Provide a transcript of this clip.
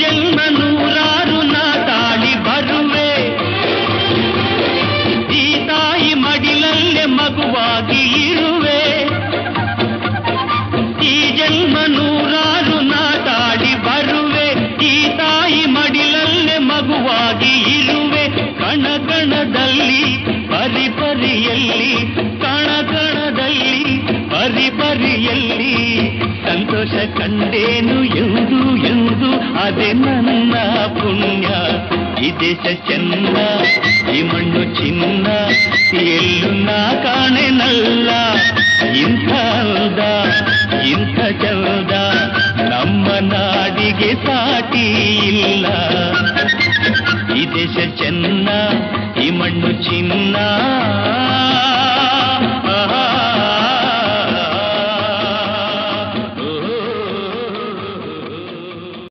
ಜನ್ಮ ನೂರಾರು ನಾ ತಾಳಿ ಬರುವೆ ಈ ತಾಯಿ ಮಡಿಲಲ್ಲೇ ಮಗುವಾಗಿ ಇರುವೆ ಈ ಜನ್ಮ ನೂರಾರು ನಾ ತಾಳಿ ಬರುವೆ ಈ ತಾಯಿ ಮಡಿಲಲ್ಲೇ ಮಗುವಾಗಿ ಇರುವೆ ಕಣ ಕಣದಲ್ಲಿ ಪರಿಪರಿಯಲ್ಲಿ ಕಣ ಕಣದಲ್ಲಿ ಪರಿಪರಿಯಲ್ಲಿ ಸಂತೋಷ ಕಂಡೇನು ಎಂದು ಎಂದು ಅದೇ ನನ್ನ ಪುಣ್ಯ ಈ ದೇಶ ಚೆನ್ನ ಈ ಮಣ್ಣು ಚಿನ್ನ ಎಲ್ಲೂ ನಾ ಕಾಣೆನಲ್ಲ ಇಂಥ ಅಂದ ಇಂಥ ಚಂದ ನಮ್ಮ ನಾಡಿಗೆ ಸಾಟಿ ಇಲ್ಲ ಈ ದೇಶ ಚೆನ್ನ ಈ ಮಣ್ಣು ಚಿನ್ನ